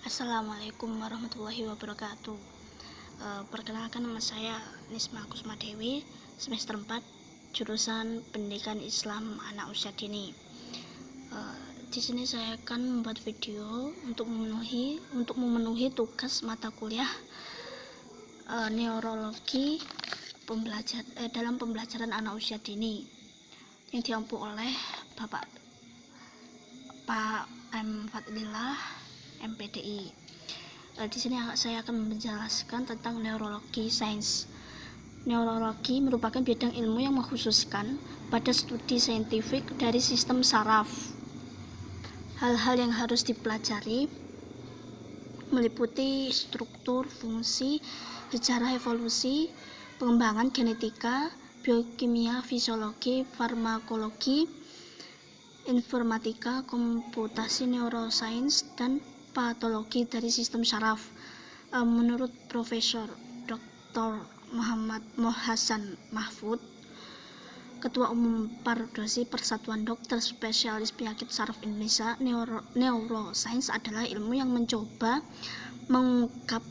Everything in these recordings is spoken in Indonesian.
Assalamualaikum warahmatullahi wabarakatuh. Perkenalkan, nama saya Nisma Kusma Dewi, semester 4, jurusan Pendidikan Islam Anak Usia Dini. Di sini saya akan membuat video untuk memenuhi tugas mata kuliah neurologi dalam pembelajaran anak usia dini yang diampu oleh Bapak Pak M. Fadlillah, MPDI. Di sini saya akan menjelaskan tentang neurologi sains. Neurologi merupakan bidang ilmu yang mengkhususkan pada studi saintifik dari sistem saraf. Hal-hal yang harus dipelajari meliputi struktur, fungsi, sejarah evolusi, pengembangan genetika, biokimia, fisiologi, farmakologi, informatika, komputasi, neuroscience, dan patologi dari sistem saraf. Menurut Profesor Dr. Muhammad Hasan Mahfud, Ketua Umum Pardosi Persatuan Dokter Spesialis Penyakit Saraf Indonesia, neuroscience adalah ilmu yang mencoba mengungkap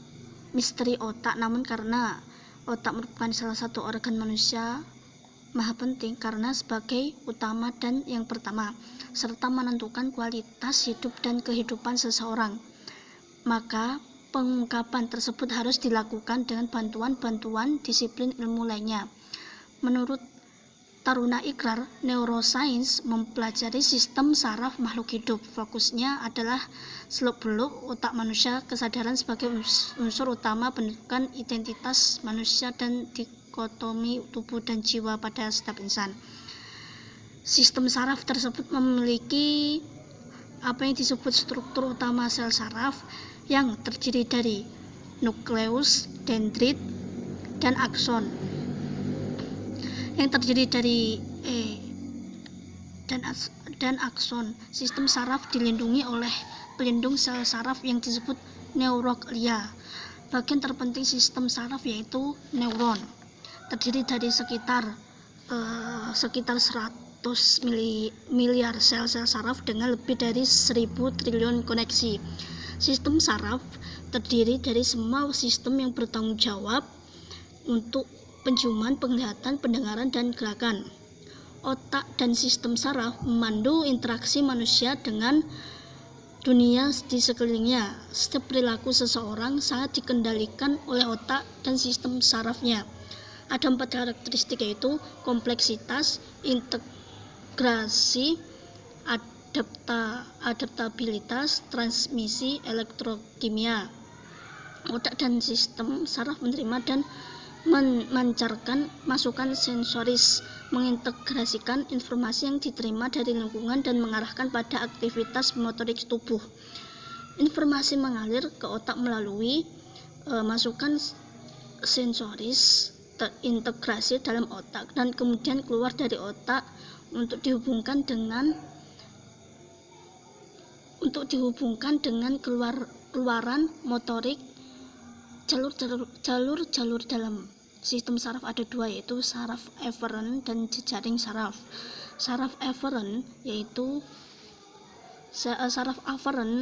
misteri otak, namun karena otak merupakan salah satu organ manusia maha penting karena sebagai utama dan yang pertama, serta menentukan kualitas hidup dan kehidupan seseorang, maka pengungkapan tersebut harus dilakukan dengan bantuan disiplin ilmu lainnya. Menurut Taruna Ikrar, neuroscience mempelajari sistem saraf makhluk hidup. Fokusnya adalah seluk-beluk otak manusia, kesadaran sebagai unsur utama penentukan identitas manusia, dan dikotomi tubuh dan jiwa pada setiap insan. Sistem saraf tersebut memiliki apa yang disebut struktur utama sel saraf yang terdiri dari nukleus, dendrit, dan akson, yang terdiri dari dan akson. Sistem saraf dilindungi oleh pelindung sel saraf yang disebut neuroglia. Bagian terpenting sistem saraf yaitu neuron, terdiri dari sekitar 100 miliar sel-sel saraf dengan lebih dari 1000 triliun koneksi. Sistem saraf terdiri dari semua sistem yang bertanggung jawab untuk penciuman, penglihatan, pendengaran, dan gerakan. Otak dan sistem saraf memandu interaksi manusia dengan dunia di sekelilingnya. Setiap perilaku seseorang sangat dikendalikan oleh otak dan sistem sarafnya. Ada 4 karakteristik, yaitu kompleksitas, integrasi, adaptabilitas, transmisi, elektrokimia. Otak dan sistem saraf menerima dan memancarkan masukan sensoris, mengintegrasikan informasi yang diterima dari lingkungan dan mengarahkan pada aktivitas motorik tubuh. Informasi mengalir ke otak melalui masukan sensoris terintegrasi dalam otak dan kemudian keluar dari otak untuk dihubungkan dengan keluaran motorik. Jalur dalam sistem saraf ada 2, yaitu saraf eferen dan jejaring saraf. Saraf aferen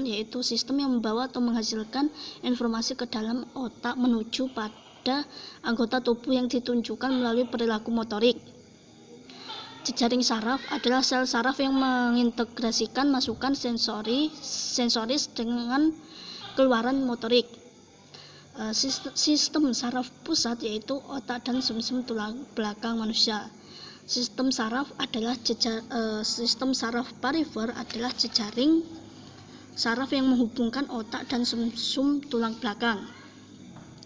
yaitu sistem yang membawa atau menghasilkan informasi ke dalam otak menuju pada anggota tubuh yang ditunjukkan melalui perilaku motorik. Jejaring saraf adalah sel saraf yang mengintegrasikan masukan sensoris dengan keluaran motorik. Sistem saraf pusat yaitu otak dan sumsum tulang belakang manusia. Sistem saraf perifer adalah jejaring saraf yang menghubungkan otak dan sumsum tulang belakang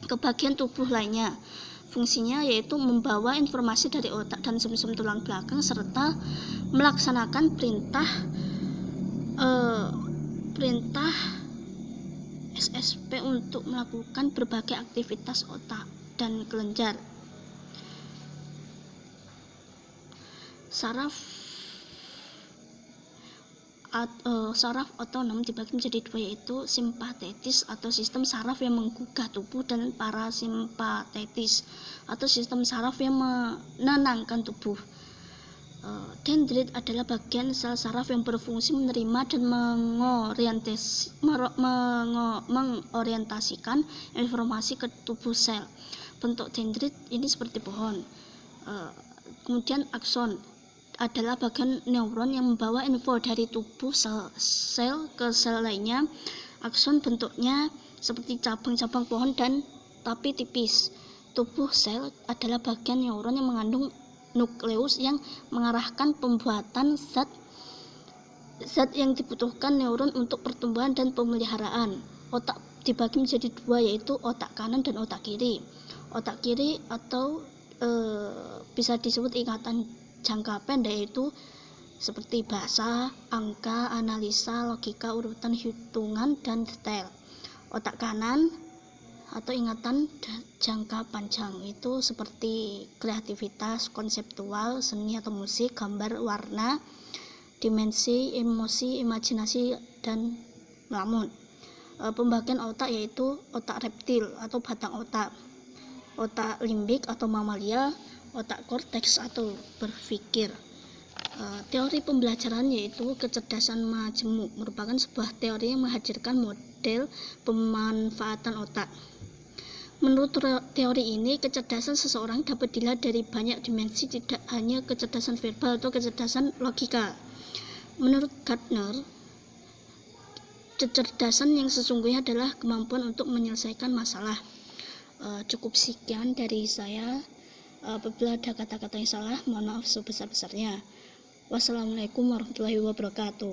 ke bagian tubuh lainnya. Fungsinya yaitu membawa informasi dari otak dan sumsum tulang belakang serta melaksanakan perintah SSP untuk melakukan berbagai aktivitas otak dan kelenjar. Saraf otonom dibagi menjadi 2, yaitu simpatetis atau sistem saraf yang menggugah tubuh, dan parasimpatetis atau sistem saraf yang menenangkan tubuh. Dendrit adalah bagian sel saraf yang berfungsi menerima dan mengorientasikan informasi ke tubuh sel. Bentuk dendrit ini seperti pohon. Kemudian akson adalah bagian neuron yang membawa info dari tubuh sel ke sel lainnya. Akson bentuknya seperti cabang-cabang pohon dan tapi tipis. Tubuh sel adalah bagian neuron yang mengandung nukleus yang mengarahkan pembuatan zat yang dibutuhkan neuron untuk pertumbuhan dan pemeliharaan. Otak dibagi menjadi dua, yaitu otak kanan dan otak kiri. Otak kiri atau bisa disebut ingatan jangka pendek, yaitu seperti bahasa, angka, analisa, logika, urutan hitungan, dan detail. Otak kanan atau ingatan jangka panjang itu seperti kreativitas, konseptual, seni atau musik, gambar, warna, dimensi, emosi, imajinasi, dan melamun. Pembagian otak yaitu otak reptil atau batang otak, otak limbik atau mamalia, otak korteks atau berpikir. Teori pembelajaran yaitu kecerdasan majemuk merupakan sebuah teori yang menghadirkan model pemanfaatan otak. Menurut teori ini, kecerdasan seseorang dapat dilihat dari banyak dimensi, tidak hanya kecerdasan verbal atau kecerdasan logika. Menurut Gardner, kecerdasan yang sesungguhnya adalah kemampuan untuk menyelesaikan masalah. Cukup sekian dari saya. Apabila ada kata-kata yang salah, mohon maaf sebesar-besarnya. Wassalamualaikum warahmatullahi wabarakatuh.